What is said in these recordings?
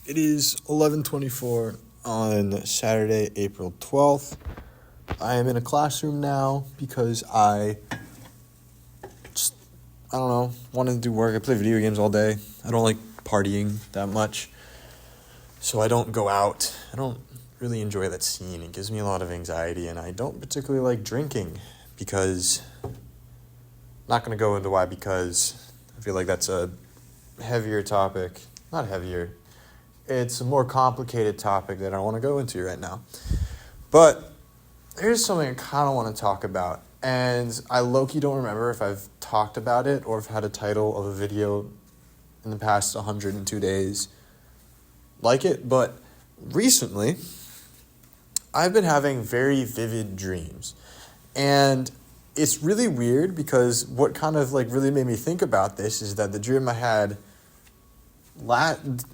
It is 11:24 on Saturday, April 12th. I am in a classroom now because just, I don't know, wanted to do work. I play video games all day. I don't like partying that much, so I don't go out. I don't really enjoy that scene. It gives me a lot of anxiety, and I don't particularly like drinking because, not going to go into why, because I feel like that's a heavier topic. Not heavier. It's a more complicated topic that I want to go into right now. But here's something I kind of want to talk about. And I low-key don't remember if I've talked about it or if I've had a title of a video in the past 102 days like it. But recently, I've been having very vivid dreams. And it's really weird because what kind of really made me think about this is that the dream I had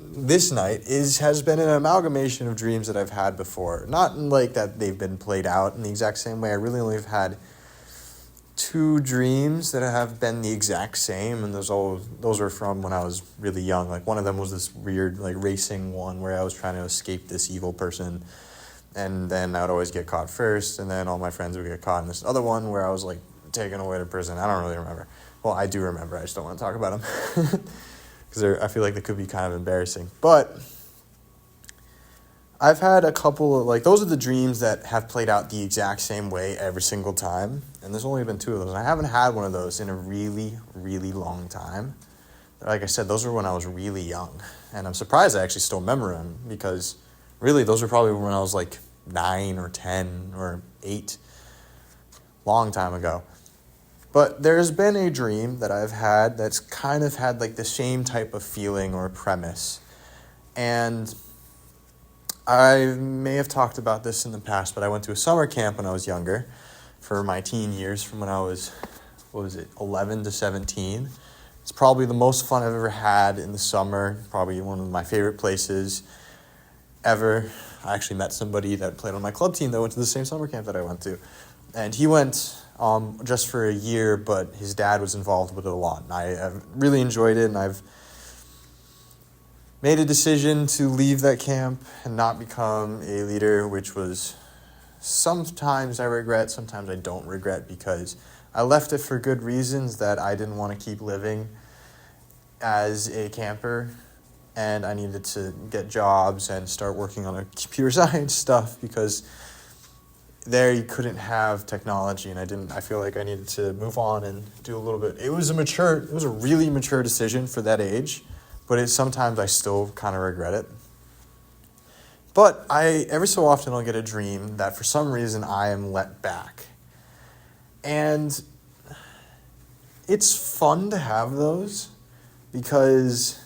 this night has been an amalgamation of dreams that I've had before. Not in that they've been played out in the exact same way. I really only have had two dreams that have been the exact same, and those were from when I was really young. One of them was this weird racing one where I was trying to escape this evil person, and then I would always get caught first, and then all my friends would get caught. And this other one where I was taken away to prison. I don't really remember. Well, I do remember. I just don't want to talk about them. Because I feel like they could be kind of embarrassing. But I've had a couple of, those are the dreams that have played out the exact same way every single time. And there's only been two of those. I haven't had one of those in a really, really long time. Like I said, those were when I was really young. And I'm surprised I actually still remember them because really those were probably when I was 9 or 10 or 8. Long time ago. But there's been a dream that I've had that's kind of had the same type of feeling or premise. And I may have talked about this in the past, but I went to a summer camp when I was younger for my teen years from when I was, 11 to 17. It's probably the most fun I've ever had in the summer, probably one of my favorite places ever. I actually met somebody that played on my club team that went to the same summer camp that I went to. And he went just for a year, but his dad was involved with it a lot. And I really enjoyed it, and I've made a decision to leave that camp and not become a leader, which was sometimes I regret, sometimes I don't regret, because I left it for good reasons that I didn't want to keep living as a camper, and I needed to get jobs and start working on a computer science stuff because there you couldn't have technology, and I feel like I needed to move on and do a little bit. It was a really mature decision for that age, but sometimes I still kind of regret it. But every so often I'll get a dream that for some reason I am let back. And it's fun to have those because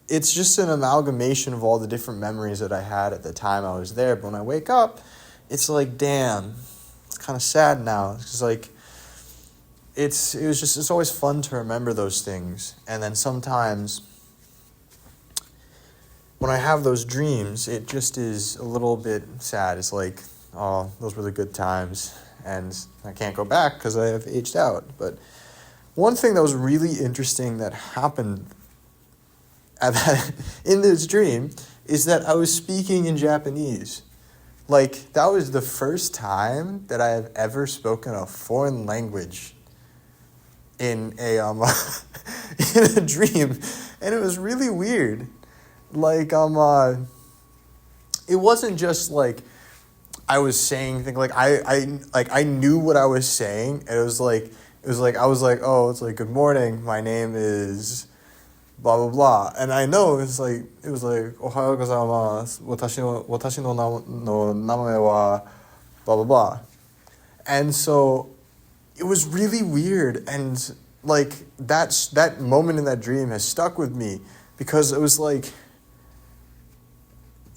it's just an amalgamation of all the different memories that I had at the time I was there. But when I wake up, it's damn, it's kind of sad now. It's it's always fun to remember those things. And then sometimes when I have those dreams, it just is a little bit sad. It's oh, those were the good times. And I can't go back because I have aged out. But one thing that was really interesting that happened in this dream is that I was speaking in Japanese. That was the first time that I have ever spoken a foreign language in a in a dream, and it was really weird. It wasn't just I was saying things I knew what I was saying, and it was I was oh, it's good morning, my name is blah blah blah, and I know it was ohayou gozaimasu, watashi no namae wa blah blah blah, and so it was really weird, and that moment in that dream has stuck with me because it was I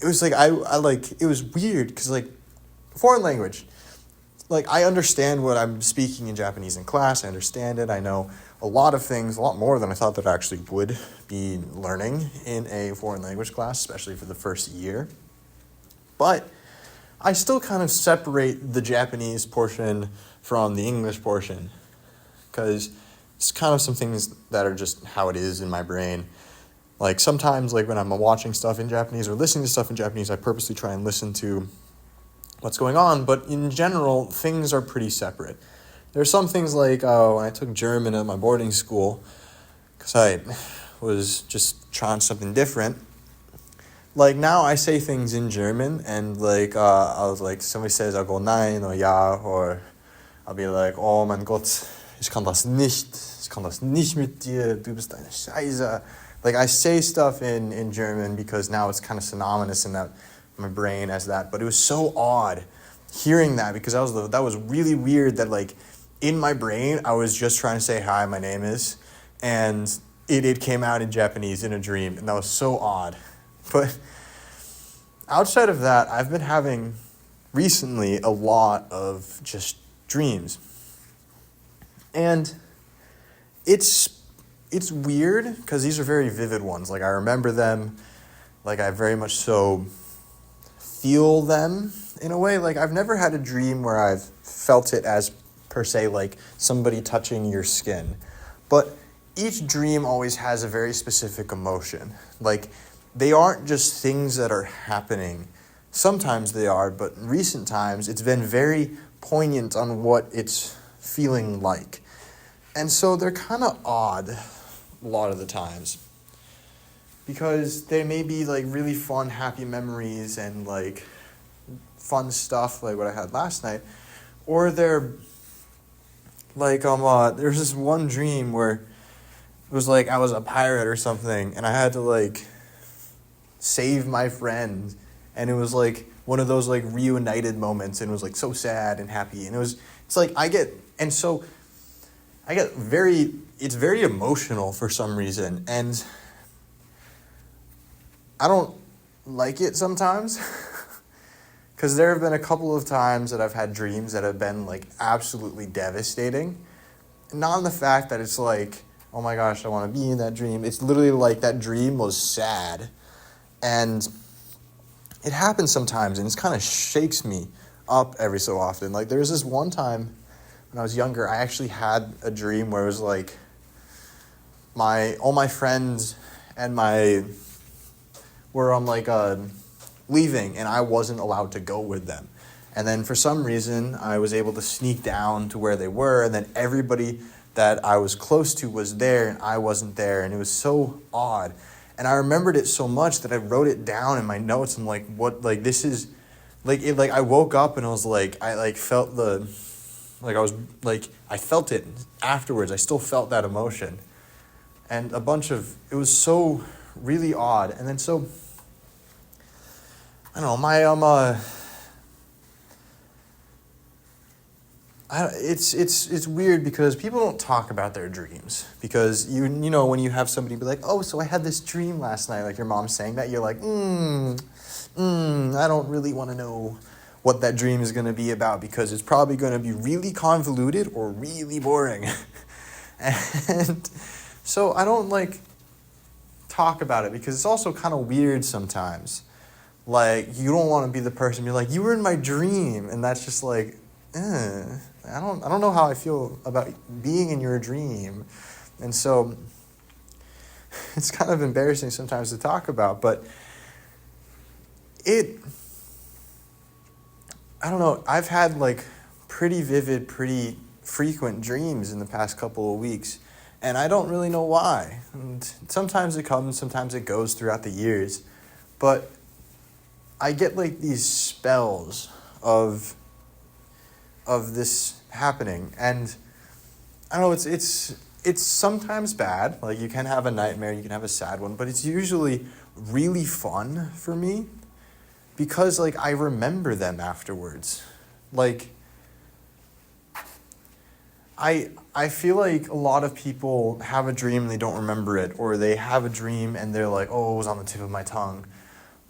it was weird because foreign language, I understand what I'm speaking in Japanese in class. I understand it. I know a lot of things, a lot more than I thought that I actually would be learning in a foreign language class, especially for the first year. But I still kind of separate the Japanese portion from the English portion because it's kind of some things that are just how it is in my brain. Like sometimes, like when I'm watching stuff in Japanese or listening to stuff in Japanese, I purposely try and listen to what's going on, but in general, things are pretty separate. There are some things like, when I took German at my boarding school, because I was just trying something different, like now I say things in German, and like, I was like, somebody says, I'll go nein or ja, or I'll be like, oh mein Gott, ich kann das nicht mit dir, du bist eine Scheiße. Like I say stuff in German because now it's kind of synonymous in that my brain as that, but it was so odd hearing that because that was really weird that like in my brain I was just trying to say hi, my name is, and it came out in Japanese in a dream, and that was so odd. But outside of that, I've been having recently a lot of just dreams, and it's weird because these are very vivid ones. Like I remember them, like I very much so feel them in a way. Like I've never had a dream where I've felt it as per se like somebody touching your skin, but each dream always has a very specific emotion. Like they aren't just things that are happening. Sometimes they are, but in recent times it's been very poignant on what it's feeling like. And so they're kind of odd a lot of the times because they may be like really fun, happy memories and like fun stuff like what I had last night, or they're like there's this one dream where it was like I was a pirate or something and I had to like save my friend, and it was like one of those like reunited moments, and it was like so sad and happy, and it's very emotional for some reason, and I don't like it sometimes because there have been a couple of times that I've had dreams that have been like absolutely devastating. Not in the fact that it's like, oh my gosh, I want to be in that dream. It's literally like that dream was sad, and it happens sometimes, and it kind of shakes me up every so often. Like there was this one time when I was younger, I actually had a dream where it was like all my friends and were on like leaving, and I wasn't allowed to go with them. And then for some reason, I was able to sneak down to where they were, and then everybody that I was close to was there, and I wasn't there, and it was so odd. And I remembered it so much that I wrote it down in my notes. I'm like, what? Like this is, like it. Like I woke up and I was like, I like felt I felt it afterwards. I still felt that emotion, and it was so really odd. And then so, I don't know, it's weird because people don't talk about their dreams, because you know when you have somebody be like, oh, so I had this dream last night, like your mom saying that, you're like, I don't really want to know what that dream is going to be about because it's probably going to be really convoluted or really boring. And so I don't like talk about it because it's also kind of weird sometimes. Like you don't want to be the person be like, you were in my dream, and that's just like, I don't know how I feel about being in your dream. And so it's kind of embarrassing sometimes to talk about, but I don't know, I've had like pretty vivid, pretty frequent dreams in the past couple of weeks, and I don't really know why. And sometimes it comes, sometimes it goes throughout the years, but I get like these spells of this happening, and I don't know, it's sometimes bad. Like you can have a nightmare, you can have a sad one, but it's usually really fun for me because like I remember them afterwards. Like I feel like a lot of people have a dream and they don't remember it, or they have a dream and they're like, oh, it was on the tip of my tongue.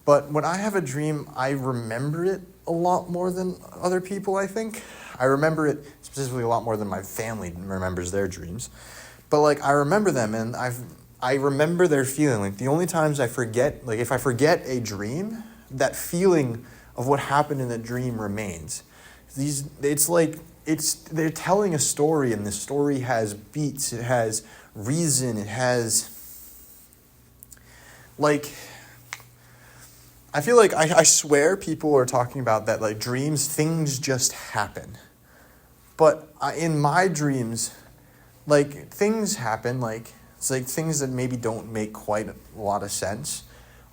But when I have a dream, I remember it a lot more than other people, I think. I remember it specifically a lot more than my family remembers their dreams. But like I remember them, and I remember their feeling. Like the only times I forget, like if I forget a dream, that feeling of what happened in the dream remains. They're telling a story, and the story has beats, it has reason, it has like, I feel like I swear people are talking about that, like, dreams, things just happen. But in my dreams, like, things happen, like, it's like things that maybe don't make quite a lot of sense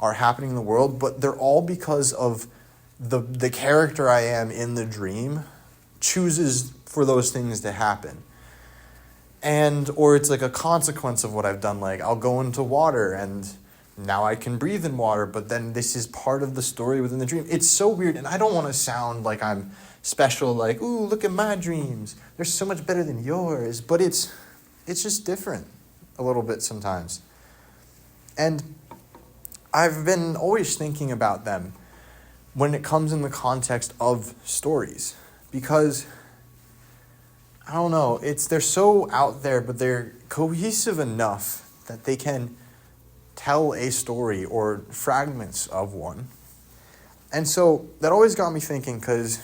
are happening in the world, but they're all because of the character I am in the dream chooses for those things to happen. Or it's like a consequence of what I've done, like I'll go into water and now I can breathe in water, but then this is part of the story within the dream. It's so weird, and I don't want to sound like I'm special, like, ooh, look at my dreams. They're so much better than yours, but it's just different a little bit sometimes. And I've been always thinking about them when it comes in the context of stories, because I don't know, they're so out there, but they're cohesive enough that they can tell a story or fragments of one. And so that always got me thinking, because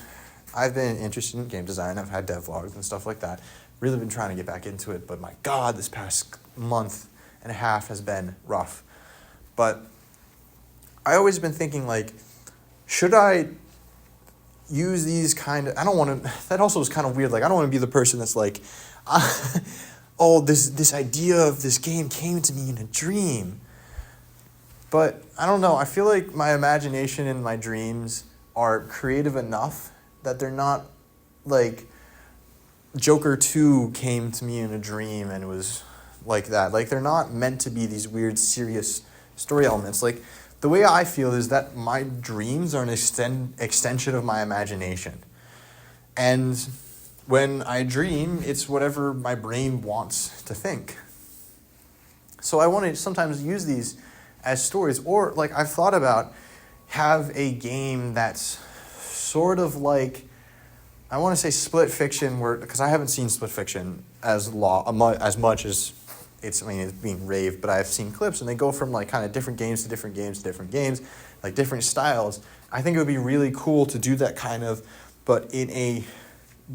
I've been interested in game design. I've had devlogs and stuff like that. Really been trying to get back into it, but my God, this past month and a half has been rough. But I always been thinking, like, should I use these kind of, I don't want to, that also is kind of weird. Like, I don't want to be the person that's like, oh, this idea of this game came to me in a dream. But I don't know. I feel like my imagination and my dreams are creative enough that they're not like Joker 2 came to me in a dream and it was like that. Like, they're not meant to be these weird, serious story elements. Like, the way I feel is that my dreams are an extension of my imagination. And when I dream, it's whatever my brain wants to think. So I want to sometimes use these as stories. Or, like, I've thought about have a game that's sort of like, I want to say split fiction, because I haven't seen split fiction as much as it's being raved, but I've seen clips, and they go from like kind of different games to different games to different games, like different styles. I think it would be really cool to do that kind of, but in a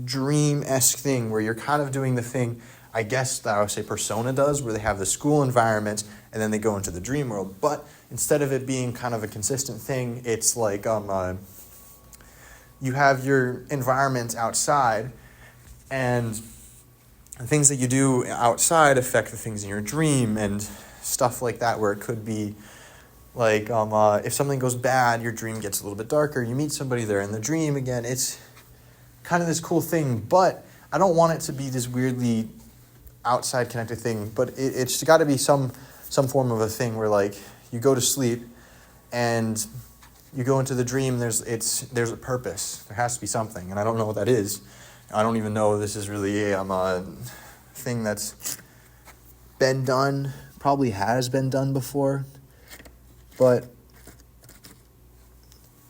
dream-esque thing where you're kind of doing the thing, I guess that I would say Persona does, where they have the school environment and then they go into the dream world. But instead of it being kind of a consistent thing, it's like you have your environment outside, and the things that you do outside affect the things in your dream and stuff like that, where it could be like if something goes bad, your dream gets a little bit darker. You meet somebody there in the dream again. It's kind of this cool thing, but I don't want it to be this weirdly outside connected thing. But it's got to be some form of a thing where, like, you go to sleep and you go into the dream. There's a purpose. There has to be something, and I don't know what that is. I don't even know if this is really a thing that's been done, probably has been done before. But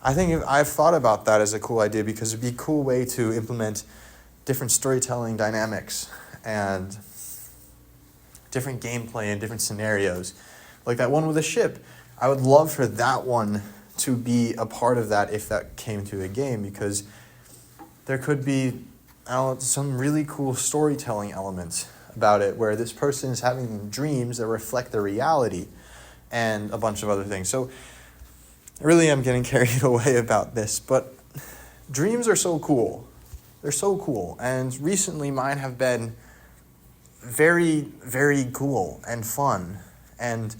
I think I've thought about that as a cool idea, because it'd be a cool way to implement different storytelling dynamics and different gameplay and different scenarios. Like that one with the ship. I would love for that one to be a part of that if that came to a game, because there could be some really cool storytelling elements about it, where this person is having dreams that reflect their reality and a bunch of other things. So I really am getting carried away about this, but dreams are so cool. They're so cool. And recently mine have been very, very cool and fun. And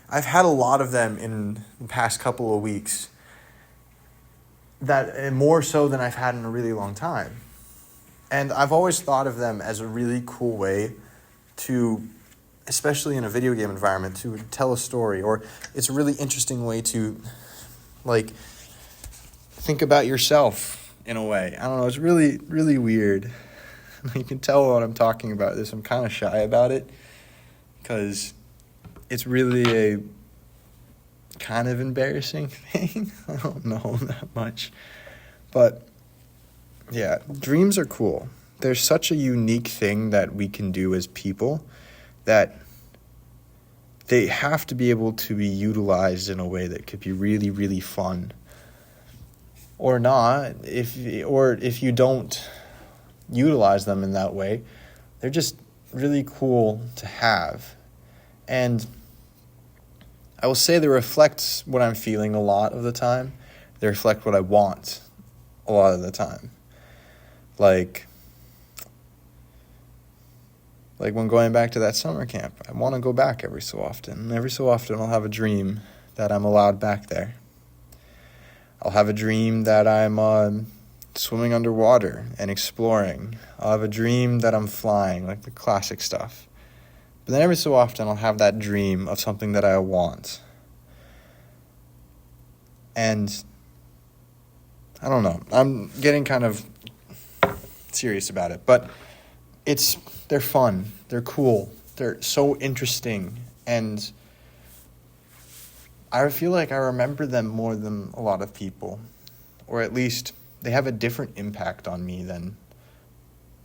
I've had a lot of them in the past couple of weeks, that more so than I've had in a really long time. And I've always thought of them as a really cool way to, especially in a video game environment, to tell a story. Or it's a really interesting way to, like, think about yourself in a way. I don't know, it's really, really weird. You can tell when I'm talking about this, I'm kind of shy about it, because it's really a kind of embarrassing thing. I don't know that much. But yeah, dreams are cool. They're such a unique thing that we can do as people, that they have to be able to be utilized in a way that could be really, really fun. Or not. If you don't utilize them in that way, they're just really cool to have. And I will say they reflect what I'm feeling a lot of the time. They reflect what I want a lot of the time. Like when going back to that summer camp, I want to go back every so often. And every so often I'll have a dream that I'm allowed back there. I'll have a dream that I'm swimming underwater and exploring. I'll have a dream that I'm flying, like the classic stuff. But then every so often I'll have that dream of something that I want. And I don't know. I'm getting kind of serious about it, but they're fun. They're cool. They're so interesting. And I feel like I remember them more than a lot of people, or at least they have a different impact on me than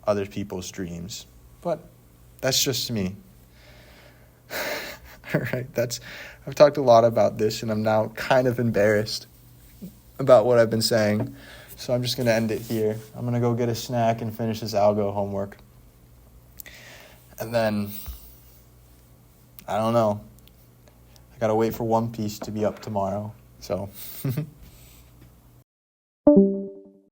other people's dreams. But that's just me. All right, I've talked a lot about this, and I'm now kind of embarrassed about what I've been saying. So I'm just going to end it here. I'm going to go get a snack and finish this algo homework. And then, I don't know. I got to wait for One Piece to be up tomorrow. So